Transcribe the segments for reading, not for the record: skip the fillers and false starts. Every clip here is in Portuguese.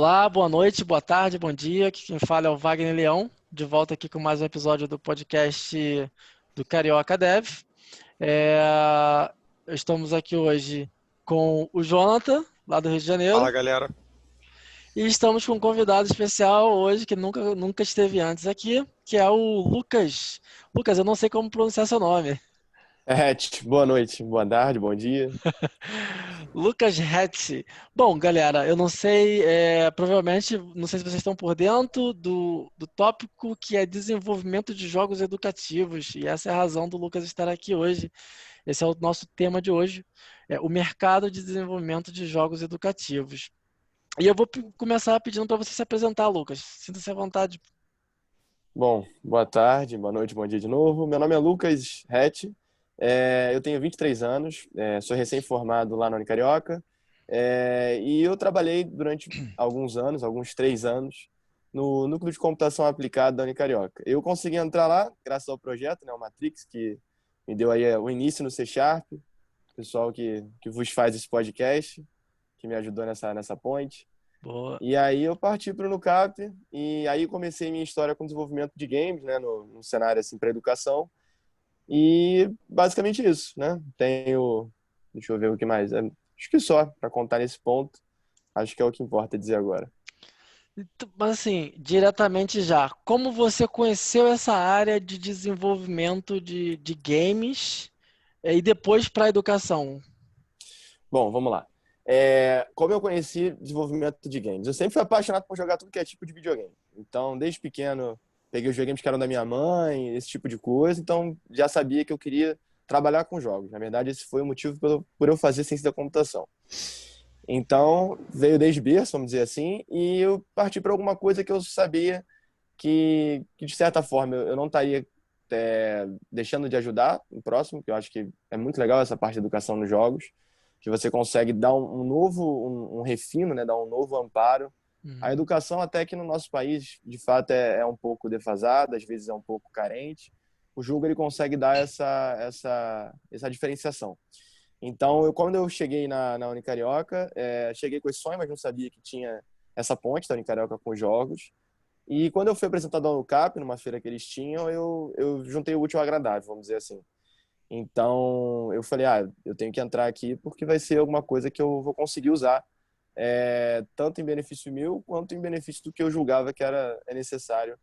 Olá, boa noite, boa tarde, bom dia. Aqui quem fala é o Wagner Leão, de volta aqui com mais um episódio do podcast do Carioca Dev. É, Estamos aqui hoje com o Jonathan, lá do Rio de Fala, Janeiro, galera. e estamos com um convidado especial hoje que nunca esteve antes aqui, que é o Lucas. Lucas, eu não sei como pronunciar seu nome. Boa noite, boa tarde, bom dia. Lucas Hetz. Bom, galera, eu não sei, provavelmente, não sei se vocês estão por dentro do tópico que é desenvolvimento de jogos educativos, e essa é a razão do Lucas estar aqui hoje. Esse é o nosso tema de hoje, é o mercado de desenvolvimento de jogos educativos. E eu vou começar pedindo para você se apresentar, Lucas. Sinta-se à vontade. Bom, boa tarde, boa noite, bom dia de novo. Meu nome é Lucas Rett, eu tenho 23 anos, sou recém-formado lá na Unicarioca, e eu trabalhei durante alguns anos, alguns 3 anos, no Núcleo de Computação Aplicada da Unicarioca. Eu consegui entrar lá graças ao projeto, né, o Matrix, que me deu aí o início no C Sharp, pessoal que vos faz esse podcast, que me ajudou nessa ponte. Boa. E aí eu parti para o Nucap e aí comecei minha história com desenvolvimento de games, né, no cenário assim para educação. E basicamente isso, né? Deixa eu ver o que mais. Acho que só para contar nesse ponto. Acho que é o que importa dizer agora. Mas assim, diretamente já, como você conheceu essa área de desenvolvimento de games e depois para a educação? Bom, vamos lá. Como eu conheci desenvolvimento de games? Eu sempre fui apaixonado por jogar tudo que é tipo de videogame. Então, desde pequeno, peguei os videogames que eram da minha mãe, esse tipo de coisa. Então, já sabia que eu queria trabalhar com jogos. Na verdade, esse foi o motivo por eu fazer ciência da computação. Então, veio desde berço, vamos dizer assim, e eu parti para alguma coisa que eu sabia que de certa forma, eu não estaria deixando de ajudar o próximo, que eu acho que é muito legal essa parte de educação nos jogos, que você consegue dar um novo, um refino, né, dar um novo amparo. A Uhum. educação, até que no nosso país, de fato, é um pouco defasada, às vezes é um pouco carente. O jogo ele consegue dar essa diferenciação. Então, quando eu cheguei na Unicarioca, cheguei com esse sonho, mas não sabia que tinha essa ponte da Unicarioca com os jogos. E quando eu fui apresentado ao Unicap, numa feira que eles tinham, eu juntei o útil ao agradável, vamos dizer assim. Então, eu falei, eu tenho que entrar aqui porque vai ser alguma coisa que eu vou conseguir usar, tanto em benefício meu, quanto em benefício do que eu julgava que é necessário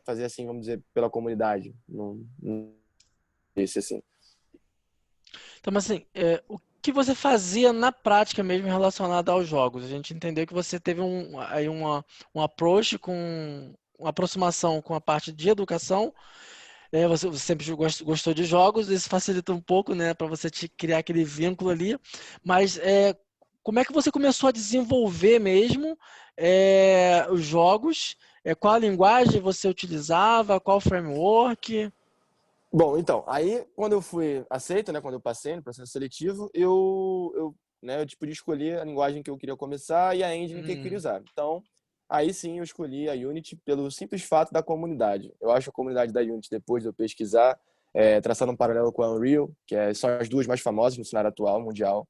fazer assim, vamos dizer, pela comunidade. Não esse assim. Então, mas assim, o que você fazia na prática mesmo relacionado aos jogos? A gente entendeu que você teve um approach uma aproximação com a parte de educação. Você sempre gostou de jogos, isso facilita um pouco, né, para você criar aquele vínculo ali. Mas como é que você começou a desenvolver mesmo os jogos? Qual a linguagem você utilizava? Qual framework? Bom, então, aí quando eu fui aceito, né, quando eu passei no processo seletivo, eu podia escolher a linguagem que eu queria começar e a engine que eu queria Hum, usar. Então, aí sim eu escolhi a Unity pelo simples fato da comunidade. Eu acho a comunidade da Unity, depois de eu pesquisar, traçando um paralelo com a Unreal, são as duas mais famosas no cenário atual, mundial.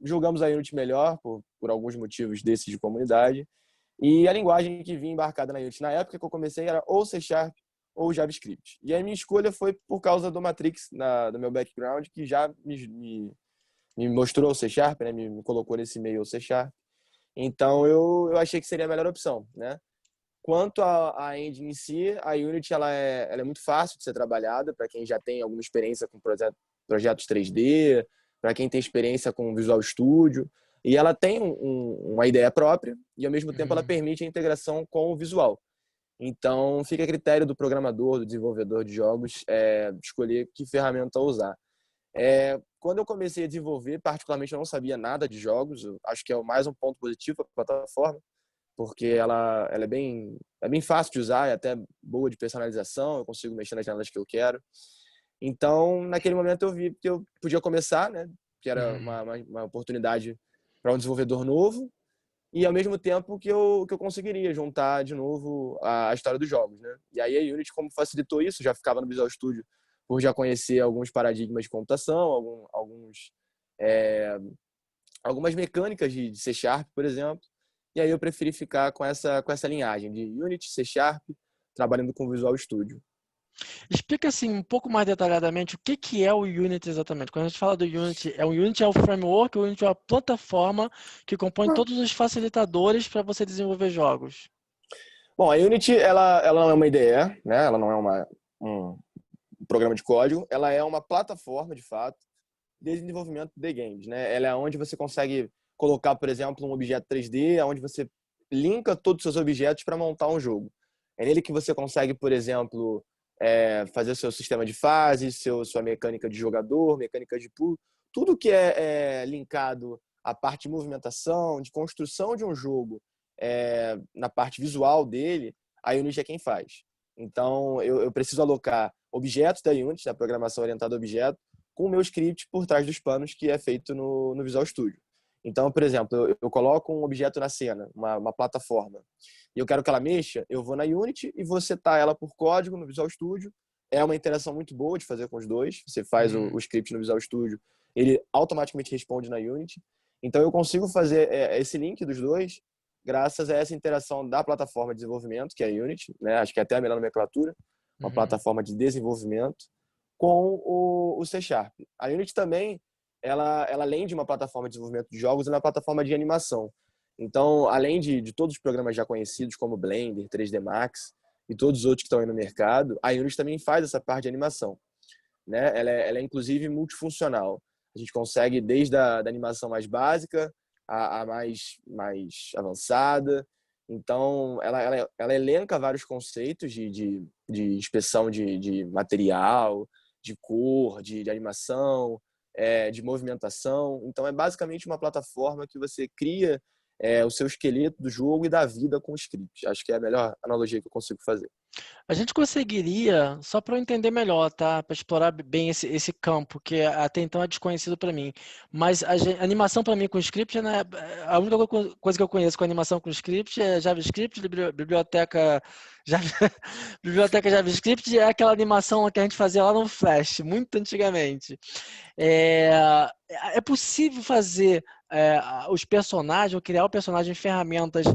Julgamos a Unity melhor por alguns motivos desses de comunidade. E a linguagem que vinha embarcada na Unity na época que eu comecei era ou C Sharp ou JavaScript. E a minha escolha foi por causa do Matrix, do meu background, que já me mostrou o C Sharp, né? Me colocou nesse meio o C Sharp. Então eu achei que seria a melhor opção, né? Quanto à engine em si, a Unity ela é muito fácil de ser trabalhada para quem já tem alguma experiência com projetos 3D, para quem tem experiência com Visual Studio. E ela tem uma ideia própria e, ao mesmo tempo, ela uhum. permite a integração com o visual. Então, fica a critério do programador, do desenvolvedor de jogos, escolher que ferramenta usar. Quando eu comecei a desenvolver, particularmente, eu não sabia nada de jogos. Eu acho que é mais um ponto positivo para a plataforma, porque ela é bem fácil de usar, é até boa de personalização, eu consigo mexer nas janelas que eu quero. Então, naquele momento eu vi que eu podia começar, né? Que era Uhum. uma oportunidade para um desenvolvedor novo e ao mesmo tempo que eu conseguiria juntar de novo a história dos jogos, né? E aí a Unity, como facilitou isso, já ficava no Visual Studio por já conhecer alguns paradigmas de computação, alguns algumas mecânicas de C Sharp, por exemplo, e aí eu preferi ficar com essa linhagem de Unity, C Sharp, trabalhando com Visual Studio. Explica assim um pouco mais detalhadamente o que que é o Unity exatamente. Quando a gente fala do Unity, o Unity é o framework, o Unity é a plataforma que compõe todos os facilitadores para você desenvolver jogos. Bom, a Unity, ela não é uma IDE, né? Ela não é um programa de código, ela é uma plataforma, de fato, de desenvolvimento de games, né? Ela é onde você consegue colocar, por exemplo, um objeto 3D, onde você linka todos os seus objetos para montar um jogo. É nele que você consegue, por exemplo, fazer seu sistema de fases, sua mecânica de jogador, mecânica de pool, tudo que é linkado à parte de movimentação, de construção de um jogo, na parte visual dele, a Unity é quem faz. Então, eu preciso alocar objetos da Unity, da programação orientada a objeto, com o meu script por trás dos panos, que é feito no Visual Studio. Então, por exemplo, eu coloco um objeto na cena, uma plataforma, e eu quero que ela mexa, eu vou na Unity e vou setar ela por código no Visual Studio. É uma interação muito boa de fazer com os dois. Você faz o script no Visual Studio, ele automaticamente responde na Unity. Então, eu consigo fazer esse link dos dois graças a essa interação da plataforma de desenvolvimento, que é a Unity, né? Acho que é até a melhor nomenclatura, uma plataforma de desenvolvimento, com o C Sharp. A Unity também, ela além de uma plataforma de desenvolvimento de jogos, ela é uma plataforma de animação. Então, além de todos os programas já conhecidos, como Blender, 3D Max e todos os outros que estão aí no mercado, a Unity também faz essa parte de animação, né? Ela é inclusive multifuncional. A gente consegue desde da animação mais básica a mais avançada. Então, ela elenca vários conceitos de inspeção de material, de cor, de animação, de movimentação. Então, é basicamente uma plataforma que você cria o seu esqueleto do jogo e dá vida com o script. Acho que é a melhor analogia que eu consigo fazer. A gente conseguiria, só para eu entender melhor, tá? Para explorar bem esse campo, que até então é desconhecido para mim. Mas a animação para mim com script, né, a única coisa que eu conheço com animação com script é JavaScript, biblioteca, biblioteca JavaScript, é aquela animação que a gente fazia lá no Flash, muito antigamente. É, é possível fazer os personagens, ou criar o personagem em ferramentas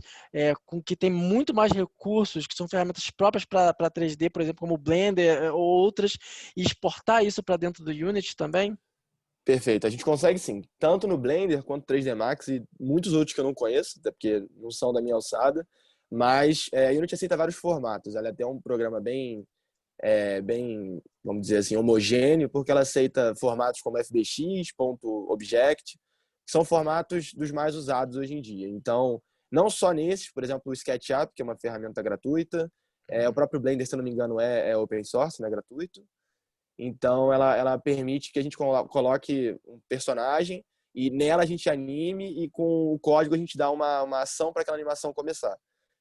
com que tem muito mais recursos, que são ferramentas próprias para 3D, por exemplo, como o Blender ou outras, e exportar isso para dentro do Unity também? Perfeito. A gente consegue sim, tanto no Blender quanto no 3D Max e muitos outros que eu não conheço, até porque não são da minha alçada, mas a Unity aceita vários formatos. Ela é até um programa bem, vamos dizer assim, homogêneo, porque ela aceita formatos como FBX, .object, que são formatos dos mais usados hoje em dia. Então, não só nesses, por exemplo, o SketchUp, que é uma ferramenta gratuita, o próprio Blender, se eu não me engano, é open source, né, gratuito. Então, ela permite que a gente coloque um personagem e nela a gente anime e com o código a gente dá uma ação para aquela animação começar.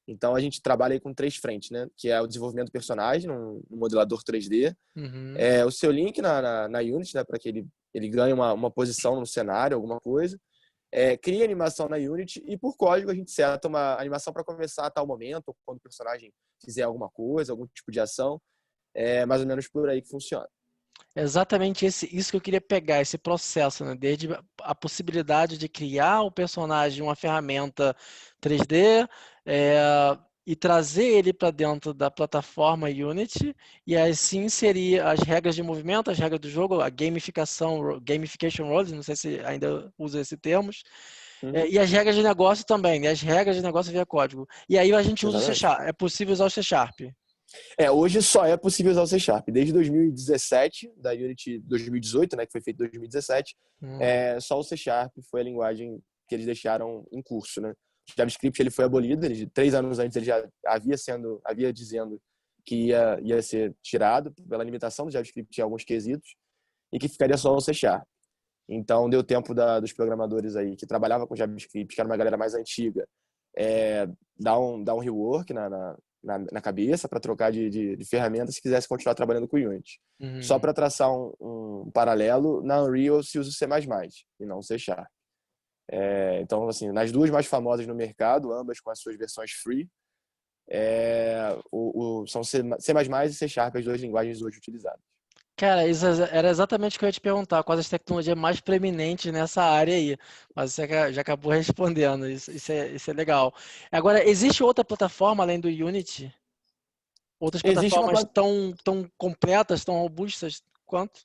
Então, a gente trabalha aí com 3 frentes, né? Que é o desenvolvimento do personagem no modelador 3D, Uhum. o seu link na Unity, né? Para que ele ganhe uma posição no cenário, alguma coisa. Cria animação na Unity e por código a gente seta uma animação para começar a tal momento, ou quando o personagem fizer alguma coisa, algum tipo de ação. É mais ou menos por aí que funciona. É exatamente isso que eu queria pegar, esse processo, né? Desde a possibilidade de criar o personagem, uma ferramenta 3D, e trazer ele para dentro da plataforma Unity, e assim inserir as regras de movimento, as regras do jogo, a gamification rules, não sei se ainda usa esse termo, Uhum. e as regras de negócio também, né? As regras de negócio via código. E aí a gente usa o C Exatamente. Sharp, é possível usar o C Sharp. Hoje só é possível usar o C Sharp. Desde 2017, da Unity 2018, né, que foi feito em 2017, Hum. só o C Sharp foi a linguagem que eles deixaram em curso, né? O JavaScript ele foi abolido, 3 anos antes ele já havia dizendo que ia ser tirado pela limitação do JavaScript em alguns quesitos e que ficaria só o C Sharp. Então deu tempo dos programadores aí que trabalhavam com JavaScript, que era uma galera mais antiga, dar um rework na cabeça para trocar de ferramenta se quisesse continuar trabalhando com Unity. Só Uhum. para traçar um paralelo, na Unreal se usa o C++ e não o C Sharp. Então, assim, nas duas mais famosas no mercado, ambas com as suas versões free, são C++ e C Sharp as duas linguagens hoje utilizadas. Cara, isso era exatamente o que eu ia te perguntar, quais as tecnologias mais preeminentes nessa área aí. Mas você já acabou respondendo, isso é legal. Agora, existe outra plataforma além do Unity? Outras Existe uma, plataformas tão completas, tão robustas quanto?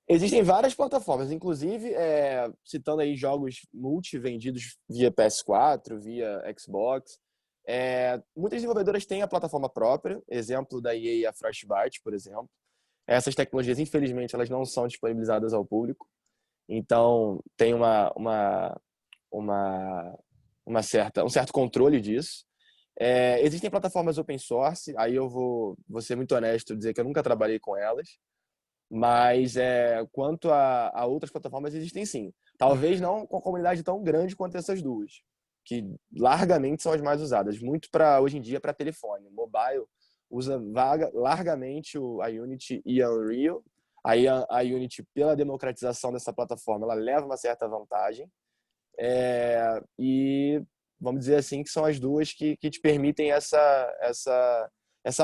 Existem várias plataformas, inclusive, citando aí jogos multi vendidos via PS4, via Xbox. Muitas desenvolvedoras têm a plataforma própria, exemplo da EA e a Frostbite, por exemplo. Essas tecnologias, infelizmente, elas não são disponibilizadas ao público, então tem uma, um certo controle disso. Existem plataformas open source, aí eu vou ser muito honesto dizer que eu nunca trabalhei com elas, mas quanto a outras plataformas, existem sim. Talvez não com a comunidade tão grande quanto essas duas, que largamente são as mais usadas. Muito para hoje em dia para telefone. Mobile usa largamente a Unity e a Unreal. Aí a Unity, pela democratização dessa plataforma, ela leva uma certa vantagem. E vamos dizer assim que são as duas que te permitem essa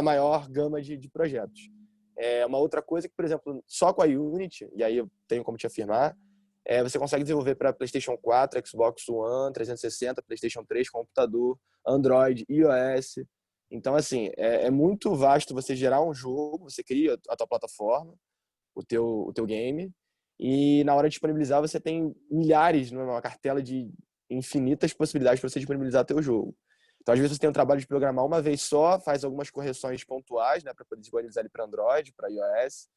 maior gama de projetos. Uma outra coisa que, por exemplo, só com a Unity, e aí eu tenho como te afirmar, você consegue desenvolver para PlayStation 4, Xbox One, 360, PlayStation 3, computador, Android, iOS. Então, assim, é muito vasto você gerar um jogo, você cria a tua plataforma, o teu game, e na hora de disponibilizar você tem milhares, uma cartela de infinitas possibilidades para você disponibilizar teu jogo. Então, às vezes, você tem um trabalho de programar uma vez só, faz algumas correções pontuais, né, para poder disponibilizar ele para Android, para iOS,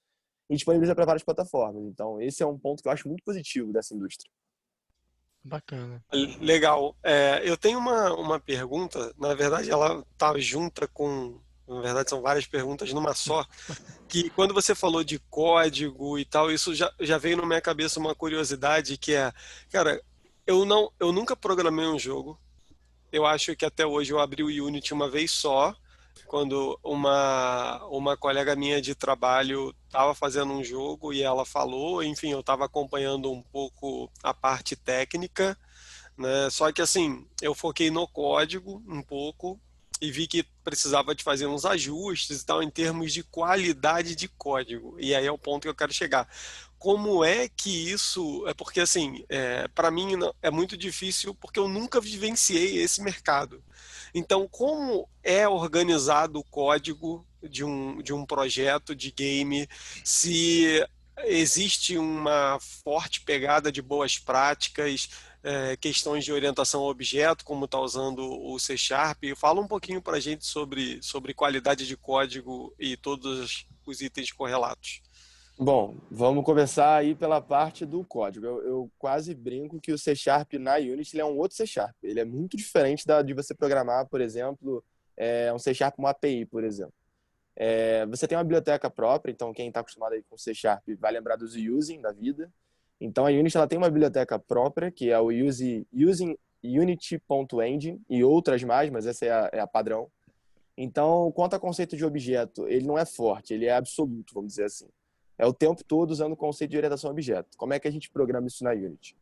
e disponibiliza para várias plataformas. Então, esse é um ponto que eu acho muito positivo dessa indústria. Bacana. Legal. Eu tenho uma pergunta, na verdade ela está junta com, na verdade são várias perguntas numa só, que quando você falou de código e tal, isso já veio na minha cabeça uma curiosidade que é, cara, eu nunca programei um jogo. Eu acho que até hoje eu abri o Unity uma vez só, quando uma colega minha de trabalho estava fazendo um jogo e ela falou, enfim, eu estava acompanhando um pouco a parte técnica, né? Só que assim, eu foquei no código um pouco e vi que precisava de fazer uns ajustes e tal em termos de qualidade de código. E aí é o ponto que eu quero chegar. Como é que isso é porque assim, para mim é muito difícil porque eu nunca vivenciei esse mercado. Então, como é organizado o código de um projeto de game? Se existe uma forte pegada de boas práticas, questões de orientação a objeto, como está usando o C Sharp. Fala um pouquinho para a gente sobre qualidade de código e todos os itens correlatos. Bom, vamos começar aí pela parte do código. Eu quase brinco que o C Sharp na Unity ele é um outro C Sharp. Ele é muito diferente de você programar, por exemplo, um C Sharp, uma API, por exemplo. Você tem uma biblioteca própria, então quem está acostumado aí com C Sharp vai lembrar dos using da vida. Então a Unity ela tem uma biblioteca própria, que é o using unity.engine e outras mais, mas essa é a padrão. Então, quanto a conceito de objeto, ele não é forte, ele é absoluto, vamos dizer assim. É o tempo todo usando o conceito de orientação a objeto. Como é que a gente programa isso na Unity?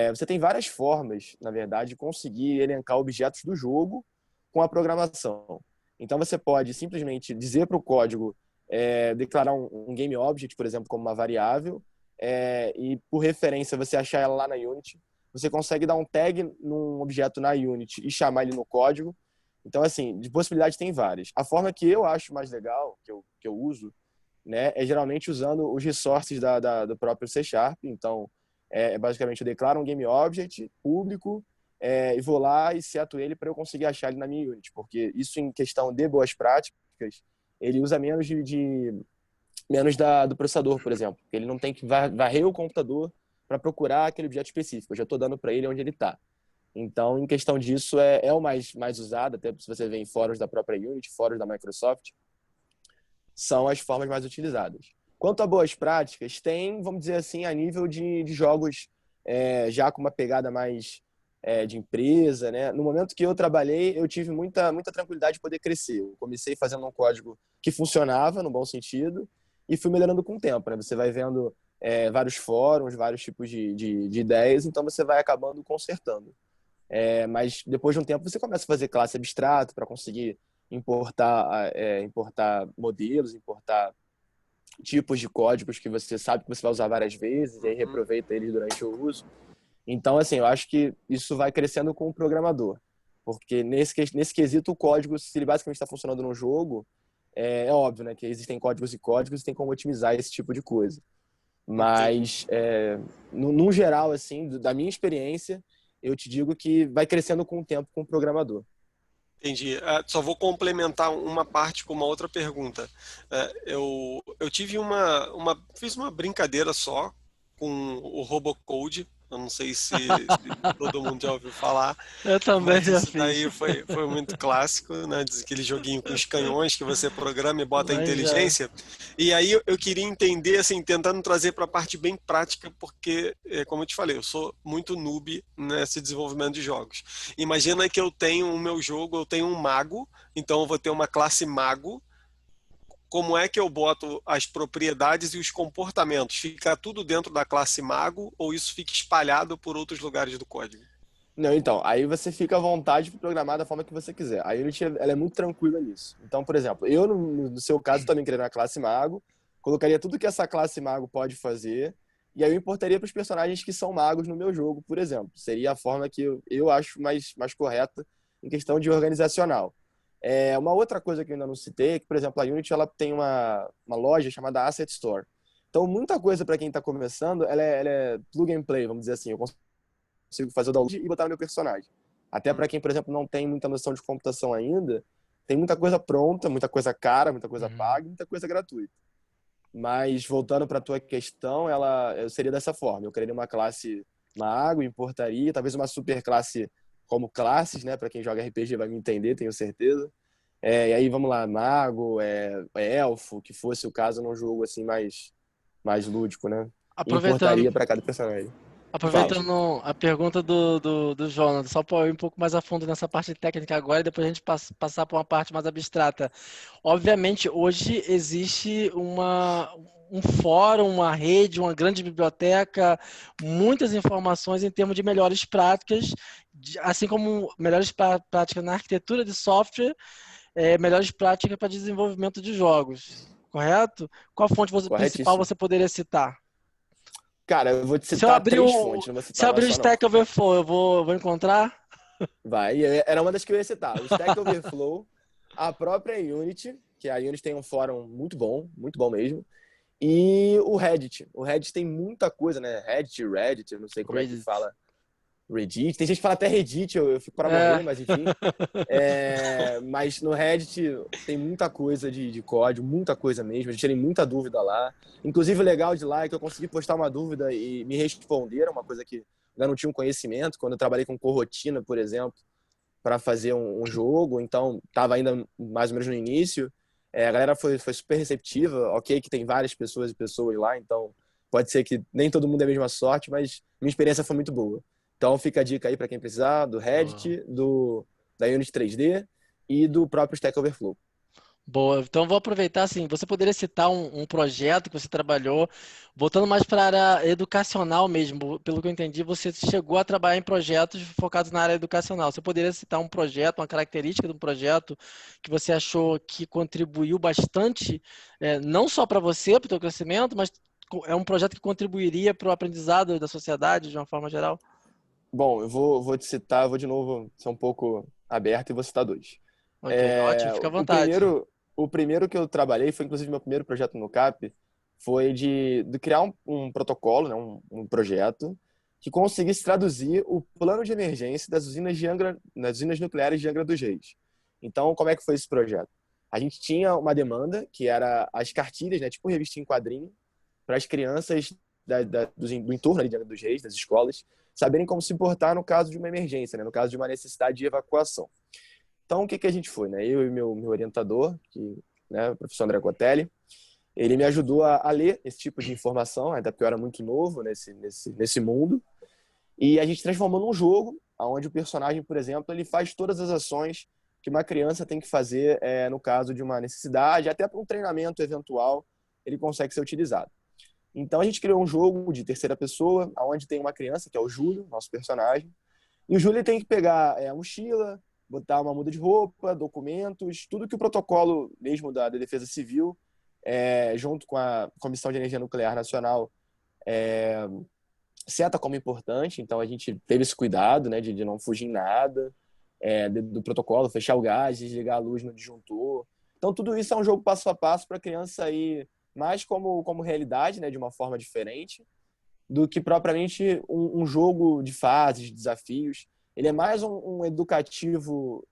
Você tem várias formas, na verdade, de conseguir elencar objetos do jogo com a programação. Então, você pode simplesmente dizer para o código declarar um game object, por exemplo, como uma variável, e por referência você achar ela lá na Unity. Você consegue dar um tag num objeto na Unity e chamar ele no código. Então, assim, de possibilidades tem várias. A forma que eu acho mais legal, que eu uso, né, é geralmente usando os resources do próprio C Sharp. Então, basicamente eu declaro um game object público e vou lá e seto ele para eu conseguir achar ele na minha Unity, porque isso em questão de boas práticas, ele usa menos do processador, por exemplo. Ele não tem que varrer o computador para procurar aquele objeto específico. Eu já estou dando para ele onde ele está. Então, em questão disso, é o mais usado, até se você vê em fóruns da própria Unity, fóruns da Microsoft, são as formas mais utilizadas. Quanto a boas práticas, tem, vamos dizer assim, a nível de jogos já com uma pegada mais de empresa, né? No momento que eu trabalhei, eu tive muita tranquilidade de poder crescer. Eu comecei fazendo um código que funcionava, no bom sentido, e fui melhorando com o tempo, né? Você vai vendo vários fóruns, vários tipos de ideias, então você vai acabando consertando. Mas depois de um tempo você começa a fazer classe abstrato para conseguir importar modelos, importar tipos de códigos que você sabe que você vai usar várias vezes e aí reaproveita eles durante o uso. Então, assim, eu acho que isso vai crescendo com o programador. Porque nesse quesito, o código, se ele basicamente está funcionando no jogo, é óbvio, né, que existem códigos e códigos e tem como otimizar esse tipo de coisa. Entendi. Mas, no geral, assim, da minha experiência, eu te digo que vai crescendo com o tempo com o programador. Entendi. Só vou complementar uma parte com uma outra pergunta. Eu tive fiz uma brincadeira só com o Robocode. Eu não sei se todo mundo já ouviu falar, Eu também mas já isso fiz. daí foi muito clássico, né? Aquele joguinho com os canhões que você programa e bota a Mas já. inteligência. E aí eu queria entender, assim, tentando trazer para a parte bem prática, porque, como eu te falei, eu sou muito noob nesse desenvolvimento de jogos. Imagina que eu tenho o meu jogo, eu tenho um mago, então eu vou ter uma classe mago. Como é que eu boto as propriedades e os comportamentos? Fica tudo dentro da classe mago ou isso fica espalhado por outros lugares do código? Não, então, aí você fica à vontade para programar da forma que você quiser. A Unity, ela é muito tranquila nisso. Então, por exemplo, eu, no seu caso, também criaria uma classe mago, colocaria tudo que essa classe mago pode fazer, e aí eu importaria para os personagens que são magos no meu jogo, por exemplo. Seria a forma que eu acho mais correta em questão de organizacional. Uma outra coisa que eu ainda não citei é que, por exemplo, a Unity ela tem uma loja chamada Asset Store. Então, muita coisa para quem está começando, ela é plug and play, vamos dizer assim. Eu consigo fazer o download e botar no meu personagem. Até para quem, por exemplo, não tem muita noção de computação ainda, tem muita coisa pronta, muita coisa cara, muita coisa Uhum. paga, muita coisa gratuita. Mas voltando para a tua questão, eu seria dessa forma. Eu criaria uma classe mago, importaria, talvez uma super classe como classes, né? Para quem joga RPG vai me entender, tenho certeza. E aí vamos lá, mago, elfo, que fosse o caso num jogo assim mais lúdico, né? E Aproveitando, importaria para cada personagem. Fala. aproveitando a pergunta do Jonathan, só para ir um pouco mais a fundo nessa parte técnica agora e depois a gente passar para uma parte mais abstrata. Obviamente, hoje existe um fórum, uma rede, uma grande biblioteca, muitas informações em termos de melhores práticas, assim como melhores práticas na arquitetura de software, melhores práticas para desenvolvimento de jogos, correto? Qual fonte principal Corretíssimo. você poderia citar? Cara, eu vou te Se eu citar abrir três o, fontes, não vou se citar eu uma abrir o só, não. Stack Overflow, eu vou encontrar? Vai, era uma das que eu ia citar. O Stack Overflow, a própria Unity, que a Unity tem um fórum muito bom mesmo, e o Reddit. O Reddit tem muita coisa, né? Reddit, eu não sei como é que Reddit. fala. Reddit, tem gente que fala até Reddit, eu fico para É. morrer, mas enfim. Mas no Reddit tem muita coisa de código, muita coisa mesmo. A gente tem muita dúvida lá. Inclusive, o legal de lá é que eu consegui postar uma dúvida e me responderam, uma coisa que eu ainda não tinha um conhecimento. Quando eu trabalhei com corrotina, por exemplo, para fazer um jogo, então estava ainda mais ou menos no início. A galera foi super receptiva. Ok, que tem várias pessoas e pessoas lá, então pode ser que nem todo mundo é a mesma sorte, mas minha experiência foi muito boa. Então fica a dica aí para quem precisar do Boa. Reddit, da Unity 3D e do próprio Stack Overflow. Boa. Então vou aproveitar assim, você poderia citar um projeto que você trabalhou, voltando mais para a área educacional mesmo. Pelo que eu entendi, você chegou a trabalhar em projetos focados na área educacional. Você poderia citar um projeto, uma característica de um projeto que você achou que contribuiu bastante, não só para você, para o seu crescimento, mas é um projeto que contribuiria para o aprendizado da sociedade de uma forma geral? Bom, eu vou te citar, eu vou de novo ser um pouco aberto e vou citar dois. Ok, ótimo, fica à O vontade. primeiro que eu trabalhei, foi inclusive meu primeiro projeto no CAP, foi de criar um protocolo, né, um projeto, que conseguisse traduzir o plano de emergência das usinas nucleares de Angra dos Reis. Então, como é que foi esse projeto? A gente tinha uma demanda, que era as cartilhas, né, tipo revista em quadrinho, para as crianças do entorno ali de Angra dos Reis, das escolas, saberem como se portar no caso de uma emergência, né, no caso de uma necessidade de evacuação. Então, o que a gente foi, né? Eu e meu orientador, né, o professor André Cotelli, ele me ajudou a ler esse tipo de informação, até porque eu era muito novo nesse mundo, e a gente transformou num jogo, onde o personagem, por exemplo, ele faz todas as ações que uma criança tem que fazer no caso de uma necessidade, até para um treinamento eventual, ele consegue ser utilizado. Então, a gente criou um jogo de terceira pessoa, onde tem uma criança, que é o Júlio, nosso personagem, e o Júlio tem que pegar a mochila, botar uma muda de roupa, documentos, tudo que o protocolo mesmo da Defesa Civil junto com a Comissão de Energia Nuclear Nacional, seta como importante. Então a gente teve esse cuidado, né, de não fugir em nada do protocolo, fechar o gás, desligar a luz no disjuntor. Então tudo isso é um jogo passo a passo para a criança ir mais como realidade, né, de uma forma diferente, do que propriamente um jogo de fases, de desafios. Ele é mais um educativo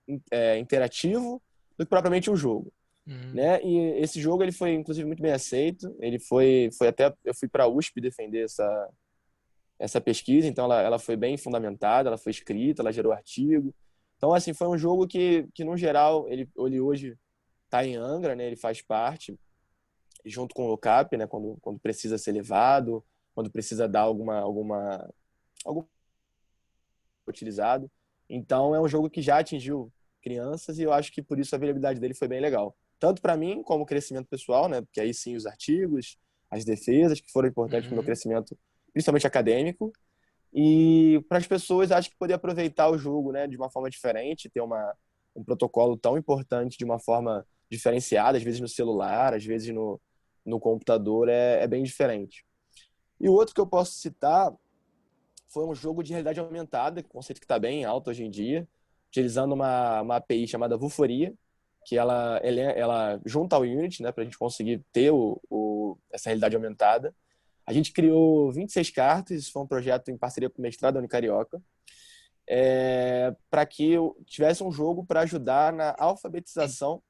interativo do que propriamente um jogo. Né? E esse jogo ele foi inclusive muito bem aceito. Ele foi até eu fui para a USP defender essa pesquisa, então ela foi bem fundamentada, ela foi escrita, ela gerou artigo. Então assim, foi um jogo que no geral ele hoje está em Angra, né? Ele faz parte junto com o OCAP, né? Quando precisa ser levado, quando precisa dar algum utilizado. Então é um jogo que já atingiu crianças e eu acho que por isso a viabilidade dele foi bem legal. Tanto para mim como crescimento pessoal, né? Porque aí sim os artigos, as defesas que foram importantes para o meu crescimento, principalmente acadêmico. E para as pessoas, acho que poder aproveitar o jogo, né, de uma forma diferente, ter um protocolo tão importante de uma forma diferenciada, às vezes no celular, às vezes no computador, é bem diferente. E o outro que eu posso citar foi um jogo de realidade aumentada, conceito que está bem alto hoje em dia, utilizando uma API chamada Vuforia, que ela junta ao Unity, né, para a gente conseguir ter essa realidade aumentada. A gente criou 26 cartas, isso foi um projeto em parceria com o mestrado da Unicarioca, para que tivesse um jogo para ajudar na alfabetização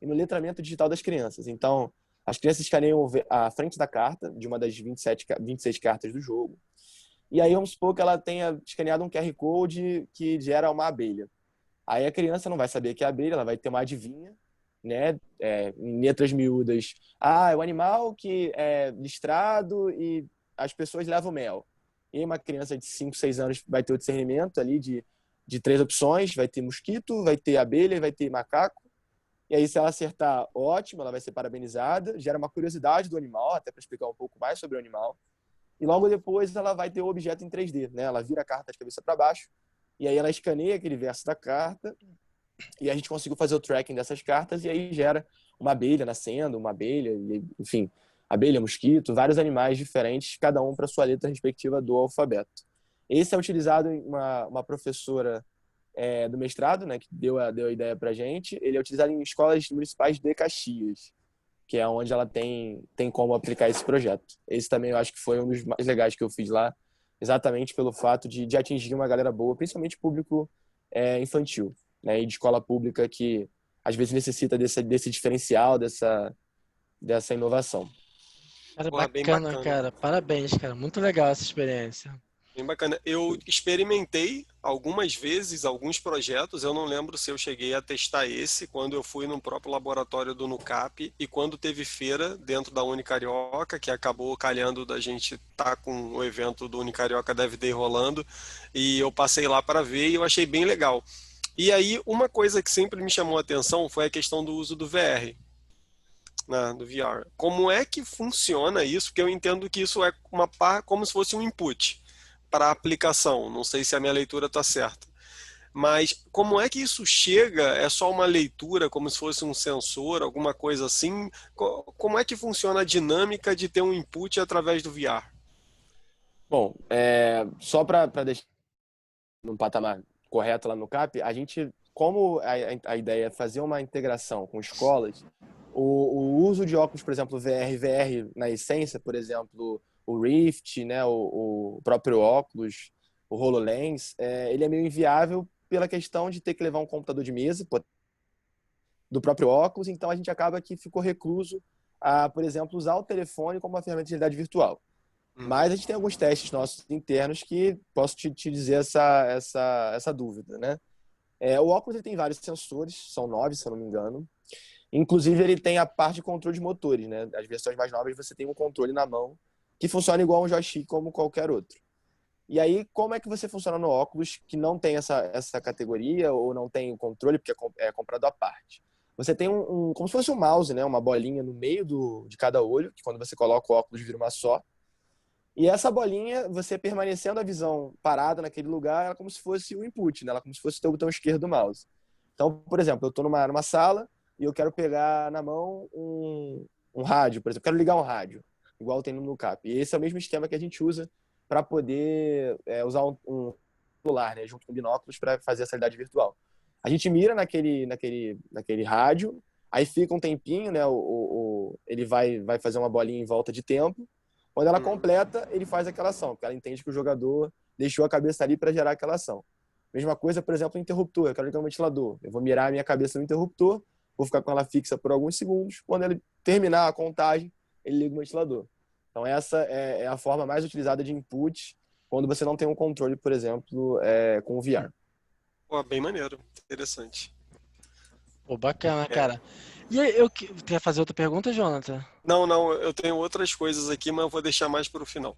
e no letramento digital das crianças. Então, as crianças escaneiam a frente da carta, de uma das 26 cartas do jogo, e aí vamos supor que ela tenha escaneado um QR Code que gera uma abelha. Aí a criança não vai saber que é abelha, ela vai ter uma adivinha, né, em letras miúdas. É o animal que é listrado e as pessoas levam mel. E aí uma criança de 5, 6 anos vai ter o discernimento ali de 3 opções, vai ter mosquito, vai ter abelha e vai ter macaco. E aí se ela acertar, ótimo, ela vai ser parabenizada, gera uma curiosidade do animal, até para explicar um pouco mais sobre o animal. E logo depois ela vai ter o objeto em 3D, né? Ela vira a carta de cabeça para baixo, e aí ela escaneia aquele verso da carta, e a gente conseguiu fazer o tracking dessas cartas, e aí gera uma abelha nascendo, uma abelha, enfim, abelha, mosquito, vários animais diferentes, cada um para sua letra respectiva do alfabeto. Esse é utilizado em uma professora do mestrado, né, que deu a ideia para a gente. Ele é utilizado em escolas municipais de Caxias, que é onde ela tem como aplicar esse projeto. Esse também eu acho que foi um dos mais legais que eu fiz lá, exatamente pelo fato de atingir uma galera boa, principalmente público infantil, né, e de escola pública que às vezes necessita desse diferencial, dessa inovação. Cara, Porra, bem bacana, bacana. cara. Parabéns, cara. Muito legal essa experiência. Bem bacana. Eu experimentei algumas vezes alguns projetos, eu não lembro se eu cheguei a testar esse quando eu fui no próprio laboratório do NUCAP e quando teve feira dentro da Unicarioca, que acabou calhando da gente estar com o evento do Unicarioca Dev Day rolando, e eu passei lá para ver e eu achei bem legal. E aí, uma coisa que sempre me chamou a atenção foi a questão do uso do VR, né, do VR. Como é que funciona isso? Porque eu entendo que isso é como se fosse um input para a aplicação. Não sei se a minha leitura está certa. Mas como é que isso chega? É só uma leitura, como se fosse um sensor, alguma coisa assim? Como é que funciona a dinâmica de ter um input através do VR? Bom, só para deixar no patamar correto lá no CAP, a gente, como a ideia é fazer uma integração com escolas, o uso de óculos, por exemplo, VR na essência, por exemplo, o Rift, né, o próprio óculos, o HoloLens, ele é meio inviável pela questão de ter que levar um computador de mesa do próprio óculos, então a gente acaba que ficou recluso a, por exemplo, usar o telefone como uma ferramenta de realidade virtual. Mas a gente tem alguns testes nossos internos que posso te dizer essa dúvida, né? O óculos ele tem vários sensores, são 9, se eu não me engano. Inclusive, ele tem a parte de controle de motores, né? As versões mais novas você tem um controle na mão que funciona igual um joystick como qualquer outro. E aí, como é que você funciona no óculos que não tem essa categoria ou não tem o controle, porque é comprado à parte? Você tem como se fosse um mouse, né? Uma bolinha no meio de cada olho, que quando você coloca o óculos vira uma só. E essa bolinha, você permanecendo a visão parada naquele lugar, ela é como se fosse o input, né? Ela é como se fosse o teu botão esquerdo do mouse. Então, por exemplo, eu estou numa sala e eu quero pegar na mão um rádio, por exemplo, quero ligar um rádio, igual tem no Nucap. E esse é o mesmo esquema que a gente usa para poder usar um celular, né, junto com binóculos para fazer essa realidade virtual. A gente mira naquele rádio, aí fica um tempinho, né, ele vai fazer uma bolinha em volta de tempo. Quando ela completa, ele faz aquela ação, porque ela entende que o jogador deixou a cabeça ali para gerar aquela ação. Mesma coisa, por exemplo, o interruptor. Eu quero ligar um ventilador. Eu vou mirar a minha cabeça no interruptor, vou ficar com ela fixa por alguns segundos. Quando ele terminar a contagem, ele liga o ventilador. Então, essa é a forma mais utilizada de input quando você não tem um controle, por exemplo, com o VR. Pô, bem maneiro, interessante. Pô, bacana, cara. E aí, quer fazer outra pergunta, Jonathan? Não, eu tenho outras coisas aqui, mas eu vou deixar mais para o final.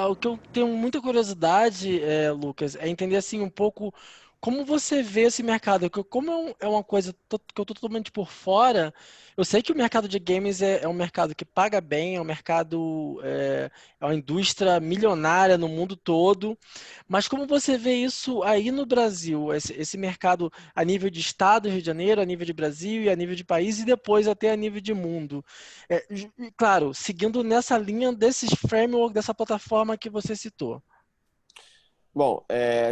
O que eu tenho muita curiosidade, Lucas, é entender assim um pouco como você vê esse mercado. Como é uma coisa que eu tô totalmente por fora, eu sei que o mercado de games é um mercado que paga bem, é um mercado, é uma indústria milionária no mundo todo, mas como você vê isso aí no Brasil, esse mercado a nível de estado, Rio de Janeiro, a nível de Brasil e a nível de país e depois até a nível de mundo? Claro, seguindo nessa linha desses frameworks, dessa plataforma que você citou. Bom,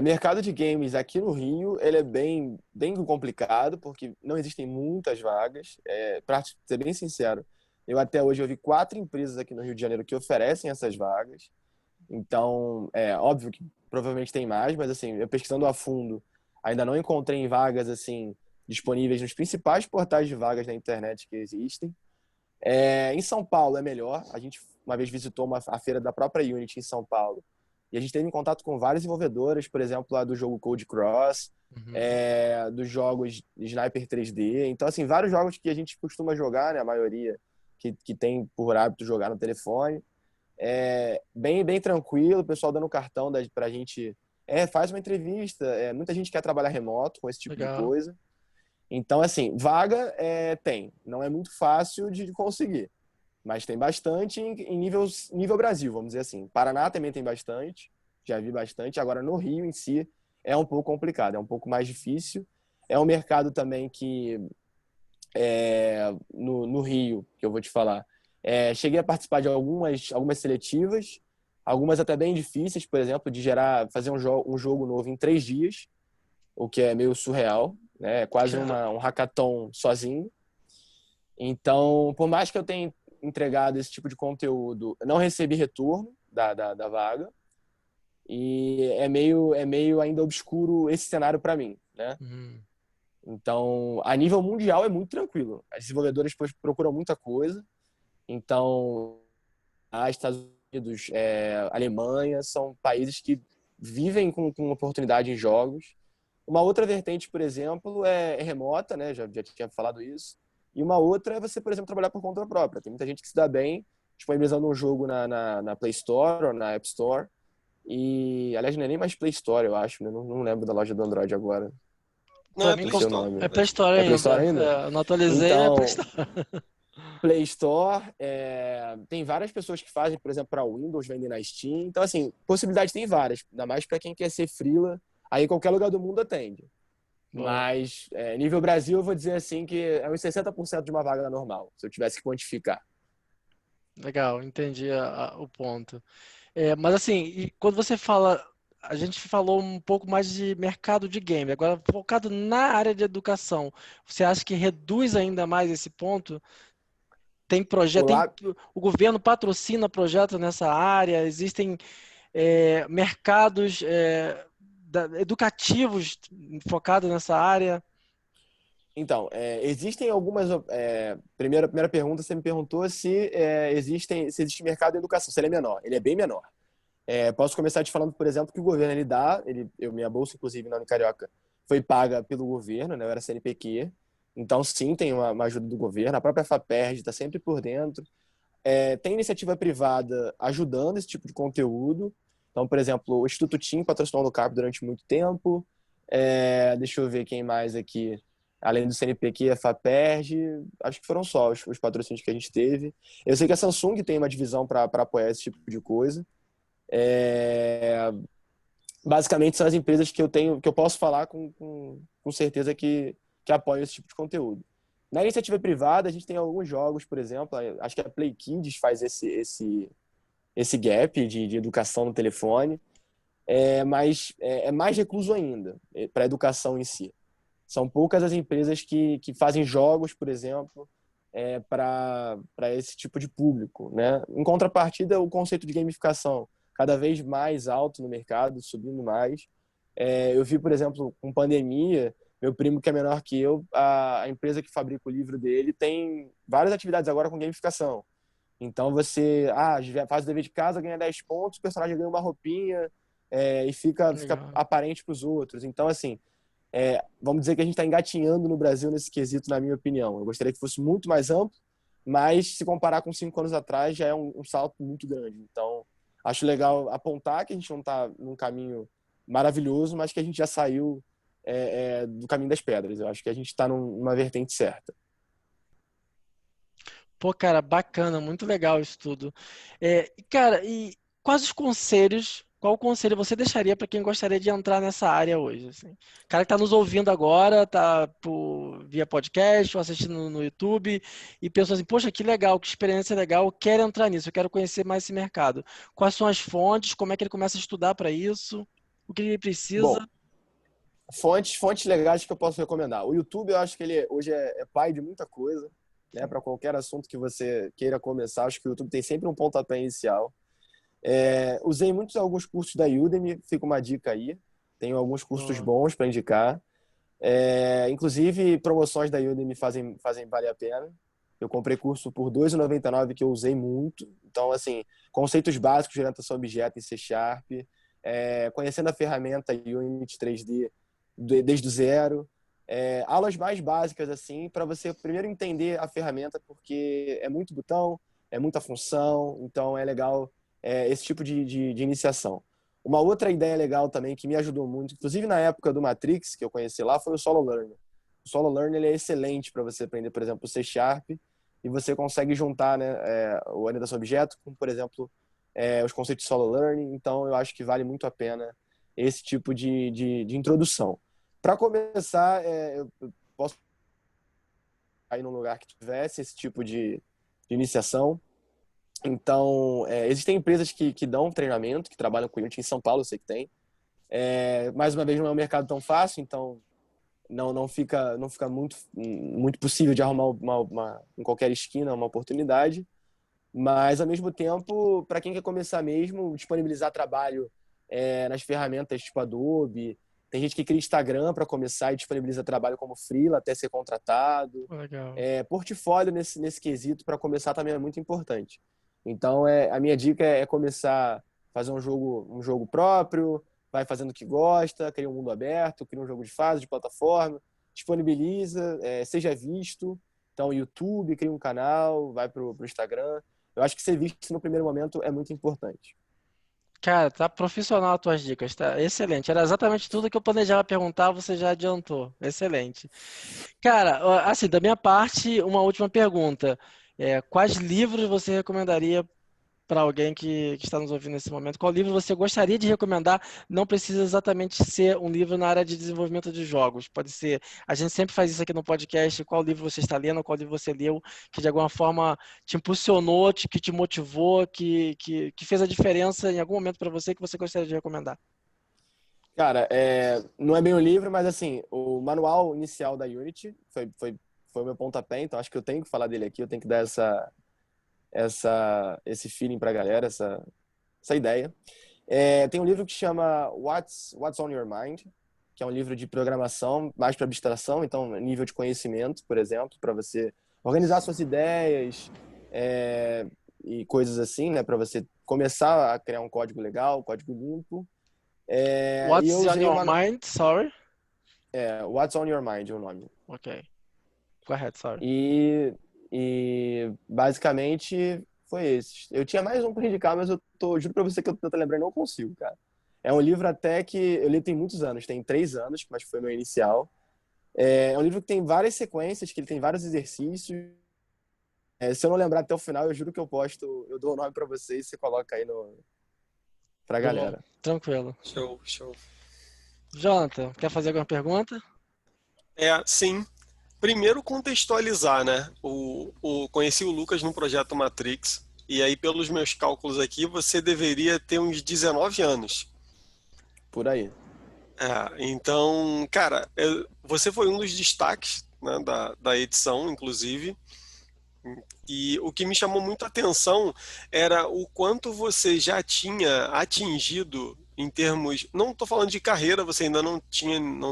mercado de games aqui no Rio, ele é bem complicado, porque não existem muitas vagas. Para ser bem sincero, eu até hoje eu vi 4 empresas aqui no Rio de Janeiro que oferecem essas vagas. Então, é óbvio que provavelmente tem mais, mas assim, eu pesquisando a fundo, ainda não encontrei vagas assim disponíveis nos principais portais de vagas na internet que existem. Em São Paulo é melhor. A gente uma vez visitou a feira da própria Unity em São Paulo. E a gente teve em contato com várias desenvolvedoras, por exemplo, lá do jogo Code Cross, Uhum. dos jogos Sniper 3D. Então, assim, vários jogos que a gente costuma jogar, né? A maioria que tem por hábito jogar no telefone. Bem tranquilo, o pessoal dando cartão pra gente. Faz uma entrevista. Muita gente quer trabalhar remoto com esse tipo de Legal. coisa. Então, assim, vaga tem. Não é muito fácil de conseguir. Mas tem bastante em nível Brasil, vamos dizer assim. Paraná também tem bastante, já vi bastante. Agora, no Rio em si, é um pouco complicado, é um pouco mais difícil. É um mercado também que, no Rio, que eu vou te falar, cheguei a participar de algumas seletivas, algumas até bem difíceis, por exemplo, de fazer um jogo novo em 3 dias, o que é meio surreal, né? É quase um hackathon sozinho. Então, por mais que eu tenha entregado esse tipo de conteúdo, eu não recebi retorno da vaga e é meio ainda obscuro esse cenário para mim, né? Uhum. Então, a nível mundial é muito tranquilo. As desenvolvedoras procuram muita coisa. Então, Estados Unidos, Alemanha, são países que vivem com oportunidade em jogos. Uma outra vertente, por exemplo, é remota, né? Já tinha falado isso. E uma outra é você, por exemplo, trabalhar por conta própria. Tem muita gente que se dá bem disponibilizando um jogo na Play Store ou na App Store. E, aliás, não é nem mais Play Store, eu acho, né? Não lembro da loja do Android agora. Não, Pra é mim, Play Esqueci o Store. nome. é Play Store É Play ainda. Store ainda? Eu não atualizei, é Play Então, Store. Play Store, tem várias pessoas que fazem, por exemplo, para Windows, vendem na Steam. Então, assim, possibilidades tem várias. Ainda mais para quem quer ser freela. Aí qualquer lugar do mundo atende. Boa. Mas, nível Brasil, eu vou dizer assim que é uns 60% de uma vaga normal, se eu tivesse que quantificar. Legal, entendi o ponto. Mas assim, e quando você fala, a gente falou um pouco mais de mercado de game, agora focado na área de educação, você acha que reduz ainda mais esse ponto? Tem O projeto, lá, o governo patrocina projetos nessa área, existem mercados educativos focados nessa área. então, existem algumas. Primeira pergunta, você me perguntou se existe mercado de educação, se ele é menor. Ele é bem menor. Posso começar te falando, por exemplo, que o governo ele dá, minha bolsa, inclusive, na Unicarioca, foi paga pelo governo, né? Eu era CNPq. Então, sim, tem uma ajuda do governo. A própria FAPERJ está sempre por dentro. Tem iniciativa privada ajudando esse tipo de conteúdo. Então, por exemplo, o Instituto TIM patrocinou no CAP durante muito tempo. Deixa eu ver quem mais aqui. Além do CNPq, a FAPERJ, acho que foram só os patrocínios que a gente teve. Eu sei que a Samsung tem uma divisão para apoiar esse tipo de coisa. É, Basicamente são as empresas que eu posso falar com certeza que apoiam esse tipo de conteúdo. Na iniciativa privada, a gente tem alguns jogos, por exemplo, acho que a Play Kids faz esse gap de educação no telefone, mas é mais recluso ainda para a educação em si. São poucas as empresas que fazem jogos, por exemplo, para esse tipo de público, né? Em contrapartida, o conceito de gamificação cada vez mais alto no mercado, subindo mais. Eu vi, por exemplo, com pandemia, meu primo que é menor que eu, a empresa que fabrica o livro dele tem várias atividades agora com gamificação. Então você faz o dever de casa, ganha 10 pontos, o personagem ganha uma roupinha e fica Legal. aparente para os outros. Então, assim, vamos dizer que a gente está engatinhando no Brasil nesse quesito, na minha opinião. Eu gostaria que fosse muito mais amplo, mas se comparar com 5 anos atrás, já é um salto muito grande. Então, acho legal apontar que a gente não está num caminho maravilhoso, mas que a gente já saiu do caminho das pedras. Eu acho que a gente está numa vertente certa. Pô, cara, bacana, muito legal isso tudo. Cara, e quais os conselhos, qual conselho você deixaria para quem gostaria de entrar nessa área hoje, assim? O cara que está nos ouvindo agora, tá via podcast ou assistindo no YouTube e pensou assim, poxa, que legal, que experiência legal, eu quero entrar nisso, eu quero conhecer mais esse mercado. Quais são as fontes, como é que ele começa a estudar para isso, o que ele precisa? Bom, fontes legais que eu posso recomendar. O YouTube, eu acho que ele hoje é pai de muita coisa, né? Para qualquer assunto que você queira começar, acho que o YouTube tem sempre um pontapé inicial. Usei alguns cursos da Udemy, fica uma dica aí. Tenho alguns cursos Boa. bons para indicar. Inclusive, promoções da Udemy fazem valer a pena. Eu comprei curso por R$ 2,99 que eu usei muito. Então, assim, conceitos básicos de orientação a objeto em C Sharp, conhecendo a ferramenta Unity 3D desde o zero. Aulas mais básicas, assim, para você primeiro entender a ferramenta, porque é muito botão, é muita função, então é legal esse tipo de iniciação. Uma outra ideia legal também que me ajudou muito, inclusive na época do Matrix, que eu conheci lá, foi o Solo Learning. O Solo Learning ele é excelente para você aprender, por exemplo, o C Sharp, e você consegue juntar, né, o orientação a objeto com, por exemplo, os conceitos de Solo Learning. Então, eu acho que vale muito a pena esse tipo de introdução. Para começar, eu posso ir num lugar que tivesse esse tipo de iniciação. Então, existem empresas que dão treinamento, que trabalham com Unity em São Paulo, eu sei que tem. Mais uma vez, não é um mercado tão fácil, então não fica muito possível de arrumar em qualquer esquina uma oportunidade. Mas, ao mesmo tempo, para quem quer começar mesmo, disponibilizar trabalho nas ferramentas tipo Adobe. Tem gente que cria Instagram para começar e disponibiliza trabalho como freela até ser contratado. Legal. Portfólio nesse quesito para começar também é muito importante. Então, a minha dica é começar a fazer um jogo próprio, vai fazendo o que gosta, cria um mundo aberto, cria um jogo de fase, de plataforma, disponibiliza, seja visto. Então, YouTube, cria um canal, vai pro Instagram. Eu acho que ser visto no primeiro momento é muito importante. Cara, tá profissional as tuas dicas, tá excelente. Era exatamente tudo que eu planejava perguntar, você já adiantou. Excelente. Cara, ó, assim, da minha parte, uma última pergunta. Quais livros você recomendaria para alguém que está nos ouvindo nesse momento? Qual livro você gostaria de recomendar? Não precisa exatamente ser um livro na área de desenvolvimento de jogos. Pode ser. A gente sempre faz isso aqui no podcast. Qual livro você está lendo? Qual livro você leu que de alguma forma te impulsionou, que te motivou, que fez a diferença em algum momento para você que você gostaria de recomendar? Cara, não é bem o livro, mas assim, o manual inicial da Unity foi o meu pontapé, então acho que eu tenho que falar dele aqui, eu tenho que dar esse feeling pra galera, essa ideia. Tem um livro que chama What's on Your Mind, que é um livro de programação mais para abstração, então nível de conhecimento, por exemplo, para você organizar suas ideias e coisas assim, né, para você começar a criar um código legal, um código limpo. E eu What's on usei your mind? Sorry. What's on Your Mind é o nome. Ok. Go ahead, sorry. E basicamente foi esse. Eu tinha mais um para indicar, mas juro pra você que eu tô lembrando, não consigo, cara. É um livro até que eu li tem muitos anos, tem 3 anos, mas foi meu inicial. É um livro que tem várias sequências, que ele tem vários exercícios. Se eu não lembrar até o final, eu juro que eu dou o nome para você e você coloca aí pra Boa. galera. Tranquilo. Show. Jonathan, quer fazer alguma pergunta? Sim. Primeiro contextualizar, né? Conheci o Lucas no projeto Matrix, e aí, pelos meus cálculos aqui, você deveria ter uns 19 anos. Por aí. Então, cara, você foi um dos destaques, né, da edição, inclusive. E o que me chamou muito a atenção era o quanto você já tinha atingido em termos, não estou falando de carreira, você ainda não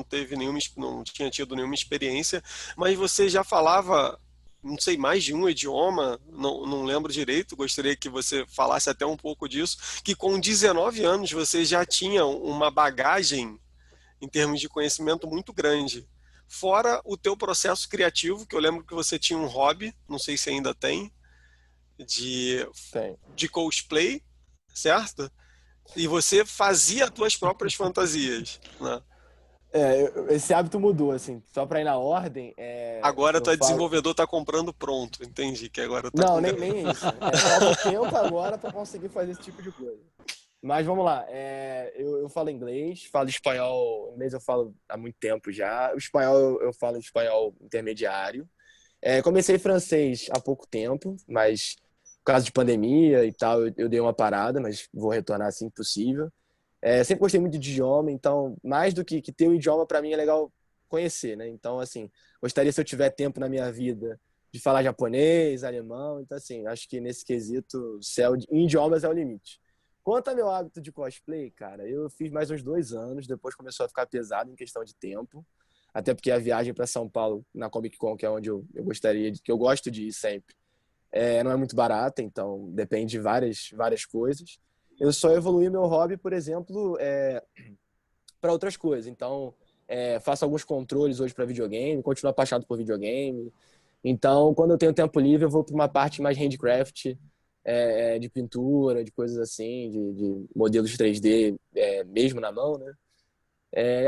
teve nenhuma, não tinha tido nenhuma experiência, mas você já falava, não sei, mais de um idioma, não lembro direito, gostaria que você falasse até um pouco disso, que com 19 anos você já tinha uma bagagem em termos de conhecimento muito grande. Fora o teu processo criativo, que eu lembro que você tinha um hobby, não sei se ainda tem, de, Tem. de cosplay, certo? E você fazia as tuas próprias fantasias, né? Esse hábito mudou, assim. Só para ir na ordem, Agora tu eu é falo. desenvolvedor, tá comprando pronto, entendi que agora tá Não, com... nem isso. Falta tempo agora para conseguir fazer esse tipo de coisa. Mas vamos lá. Eu falo inglês, falo espanhol. Inglês eu falo há muito tempo já. O espanhol eu falo espanhol intermediário. Comecei francês há pouco tempo, mas por causa de pandemia e tal, eu dei uma parada, mas vou retornar assim que possível. Sempre gostei muito de idioma, então, mais do que ter o idioma, para mim é legal conhecer, né? Então, assim, gostaria, se eu tiver tempo na minha vida, de falar japonês, alemão. Então, assim, acho que nesse quesito, em idiomas é o limite. Quanto ao meu hábito de cosplay, cara, eu fiz mais uns 2 anos, depois começou a ficar pesado em questão de tempo, até porque a viagem para São Paulo, na Comic Con, que é onde eu gostaria, que eu gosto de ir sempre, não é muito barata, então depende de várias coisas. Eu só evoluí meu hobby, por exemplo, para outras coisas. Então, faço alguns controles hoje para videogame, continuo apaixonado por videogame. Então, quando eu tenho tempo livre, eu vou para uma parte mais handcraft, de pintura, de coisas assim, de modelos 3D, mesmo na mão, né?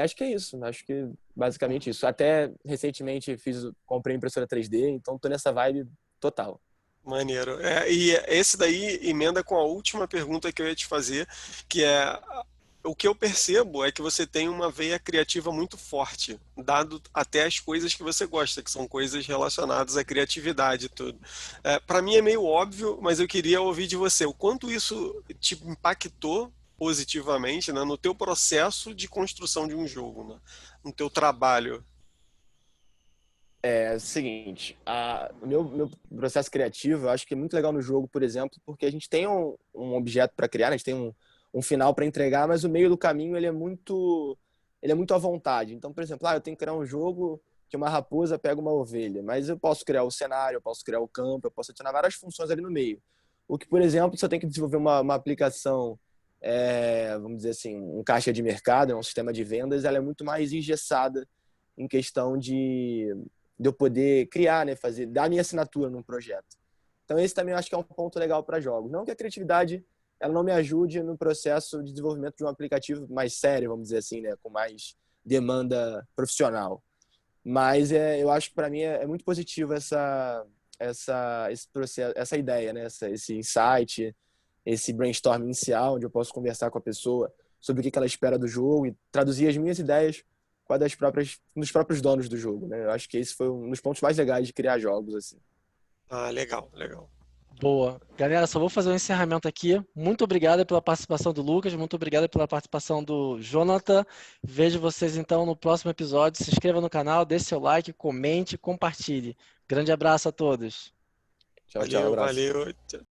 Acho que é isso. Acho que basicamente isso. Até recentemente comprei impressora 3D, então tô nessa vibe total. Maneiro. E esse daí emenda com a última pergunta que eu ia te fazer, que é o que eu percebo é que você tem uma veia criativa muito forte, dado até as coisas que você gosta, que são coisas relacionadas à criatividade e tudo. Para mim é meio óbvio, mas eu queria ouvir de você o quanto isso te impactou positivamente, né, no teu processo de construção de um jogo, né, no teu trabalho. É o seguinte, o meu processo criativo, eu acho que é muito legal no jogo, por exemplo, porque a gente tem um objeto para criar, né? A gente tem um final para entregar, mas o meio do caminho ele é muito à vontade. Então, por exemplo, eu tenho que criar um jogo que uma raposa pega uma ovelha, mas eu posso criar o cenário, eu posso criar o campo, eu posso adicionar várias funções ali no meio. O que, por exemplo, se eu tenho que desenvolver uma aplicação, vamos dizer assim, um caixa de mercado, um sistema de vendas, ela é muito mais engessada em questão de eu poder criar, né, dar a minha assinatura num projeto. Então esse também eu acho que é um ponto legal para jogos. Não que a criatividade ela não me ajude no processo de desenvolvimento de um aplicativo mais sério, vamos dizer assim, né, com mais demanda profissional. Mas eu acho que para mim é muito positivo esse processo, essa ideia, né, esse insight, esse brainstorm inicial, onde eu posso conversar com a pessoa sobre o que ela espera do jogo e traduzir as minhas ideias com a dos próprios donos do jogo, né? Eu acho que esse foi um dos pontos mais legais de criar jogos, assim. Ah, legal, legal. Boa. Galera, só vou fazer um encerramento aqui. Muito obrigado pela participação do Lucas, muito obrigado pela participação do Jonathan. Vejo vocês então no próximo episódio. Se inscreva no canal, deixe seu like, comente, compartilhe. Grande abraço a todos. Tchau, tchau, um Valeu, abraço. valeu.